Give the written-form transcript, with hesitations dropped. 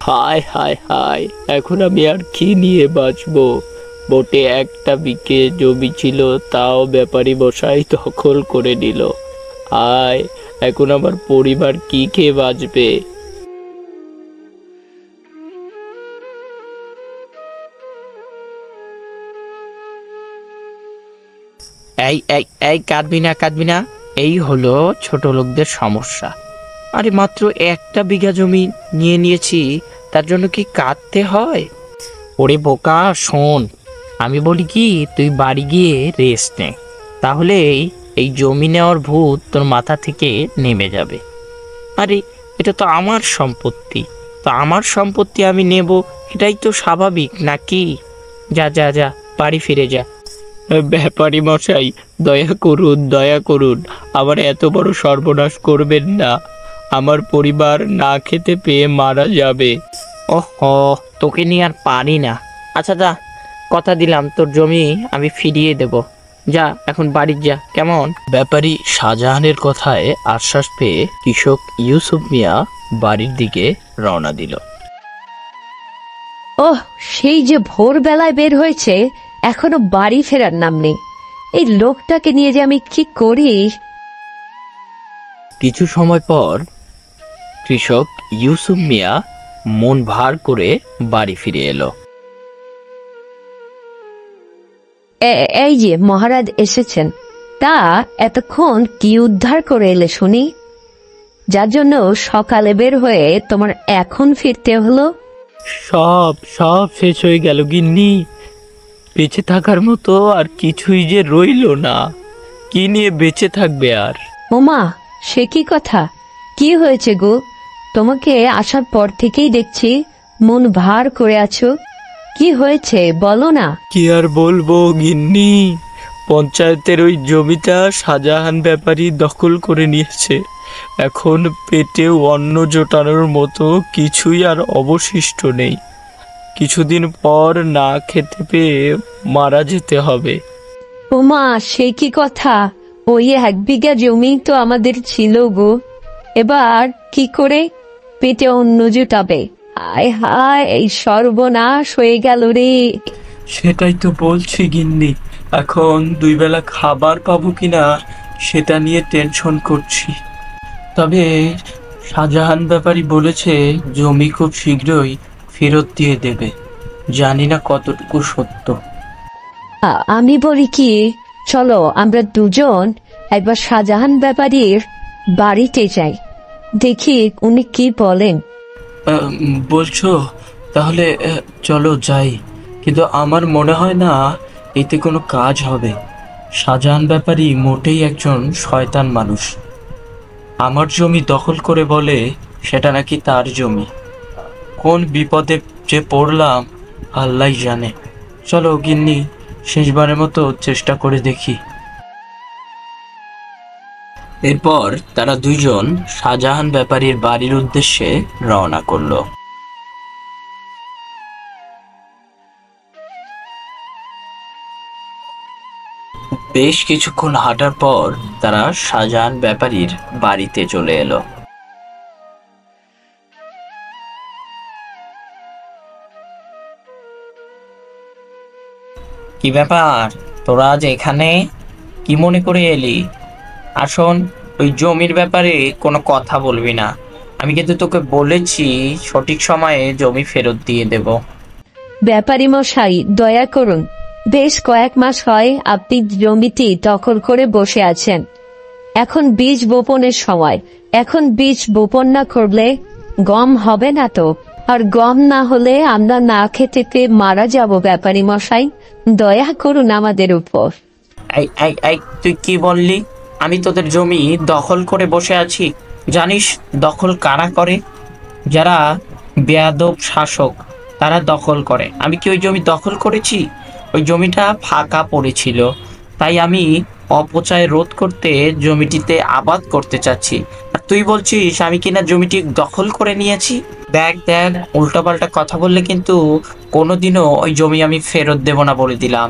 হায় হায় হায়, এখন আমি আর কি নিয়ে বাঁচবো? মোটে একটা বিঘে জমি ছিল, তাও ব্যাপারী মশাই দখল করে নিল। হায়, এখন আমার পরিবার কি খেয়ে বাঁচবে? এই এই এই কাঁদবি না, কাঁদবি না। এই হলো ছোট লোকদের সমস্যা। আরে মাত্র একটা বিঘা জমি নিয়ে নিয়েছি, তার জন্য কি কাঁদতে হয়? ওরে বোকা, শোন, আমি বলি কি, তুই বাড়ি গিয়ে রেস্ট নে, তাহলেই এই জমি নেওয়ার ভূত তোর মাথা থেকে নেমে যাবে। আরে এটা তো আমার সম্পত্তি, তো আমার সম্পত্তি আমি নেব, এটাই তো স্বাভাবিক নাকি? যা যা যা, বাড়ি ফিরে যা। ব্যাপারী মশাই, দয়া করুন, দয়া করুন, আমার এত বড় সর্বনাশ করবেন না। আমার পরিবার না খেতে পেয়ে মারা যাবে। ওহো, তোকে নিয়ে আর পারি না। আচ্ছা যা, কথা দিলাম তোর জমি আমি ফিরিয়ে দেব। যা এখন বাড়ি যা, কেমন? ব্যাপারী শাহজাহানের কথায় আশ্বাস পেয়ে কৃষক ইউসুফ মিয়া বাড়ির দিকে রওনা দিল। ওহ, সেই যে ভোরবেলায় বের হয়েছে, এখনো বাড়ি ফেরার নাম নেই। এই লোকটাকে নিয়ে যে আমি কি করি। কিছু সময় পর কৃষক ইউসুফ মিয়া মন ভার করে বাড়ি ফিরে এলো। এই যে মহারাজ এসেছেন, তা এতক্ষণ কি উদ্ধার করে এলে শুনি, যার জন্য সকালে বের হয়ে তোমার এখন ফিরতে হলো? সব সব শেষ হয়ে গেল গিন্নি। বেঁচে থাকার মতো আর কিছুই যে রইলো না। কি নিয়ে বেঁচে থাকবে আর? ওমা, সে কি কথা? কি হয়েছে গো? তোমাকে আসার পর থেকেই দেখছি মন ভার করে আছো। কি হয়েছে বলো না। কি আর বলবো গিন্নি, পঞ্চায়েতের ওই জমিটা শাহজাহান ব্যাপারী দখল করে নিয়েছে। এখন পেটেও অন্ন জোটানোর মতো কিছুই আর অবশিষ্ট নেই। কিছুদিন পর না খেতে পেয়ে মারা যেতে হবে। ওমা, সে কি কথা? ওই 1 বিঘা জমি তো আমাদের ছিল গো, এবার কি করে পেটে অন্ন জুটাবে? হায় হায়, এই সর্বনাশ হয়ে গেল রে। সেটাই তো বলছি গিন্নি, এখন 2 বেলা খাবার পাবো কিনা সেটা নিয়ে টেনশন করছি। তবে শাহজাহান ব্যাপারী বলেছে জমি খুব শীঘ্রই ফেরত দিয়ে দেবে। জানি না কতটুকু সত্য। আমি বলি কি, চলো আমরা দুজন একবার শাহজাহান ব্যাপারীর বাড়িতে যাই, দেখি উনি কি বলেন। বলছো? তাহলে চলো যাই, কিন্তু আমার মনে হয় না এতে কোনো কাজ হবে। শাহজাহান ব্যাপারী মোটেই একজন শয়তান মানুষ। আমার জমি দখল করে বলে সেটা নাকি তার জমি। কোন বিপদে যে পড়লাম আল্লাহই জানে। চলো গিন্নি, শেষবারের মতো চেষ্টা করে দেখি। এরপর তারা দুইজন শাহজাহান ব্যাপারীর বাড়ির উদ্দেশ্যে রওনা করলো। বেশ কিছুক্ষণ হাঁটার পর তারা শাহজাহান ব্যাপারীর বাড়িতে চলে এলো। কি ব্যাপার, তোরা আজ এখানে? কি মনে করে এলি? আর শোন, ওই জমির ব্যাপারে কোনো কথা বলবি না। আমি কিন্তু তোকে বলেছি সঠিক সময়ে জমি ফেরত দিয়ে দেব। ব্যাপারী মশাই, দয়া করুন, বেশ কয়েক মাস হয় আপনি জমিটি দখল করে বসে আছেন। এখন বীজ বপনের সময়। এখন বীজ বপন না করলে গম হবে না তো, আর গম না হলে আমরা না খেতে পেয়ে মারা যাব। ব্যাপারী মশাই, দয়া করুন আমাদের উপর। এই এই এই, তুই কি বললি? আমি তোদের জমি দখল করে বসে আছি? জানিস দখল কারা করে? যারা বেয়াদব শাসক, তারা দখল করে। আমি কি ওই জমি দখল করেছি? ওই জমিটা ফাঁকা পড়েছিল, তাই আমি অপচয় রোধ করতে জমিটিতে আবাদ করতে চাচ্ছি। আর তুই বলছিস আমি কিনা জমিটি দখল করে নিয়েছি? দেখ দেখ, উল্টাপাল্টা কথা বললে কিন্তু কোনোদিনও ওই জমি আমি ফেরত দেব না বলে দিলাম।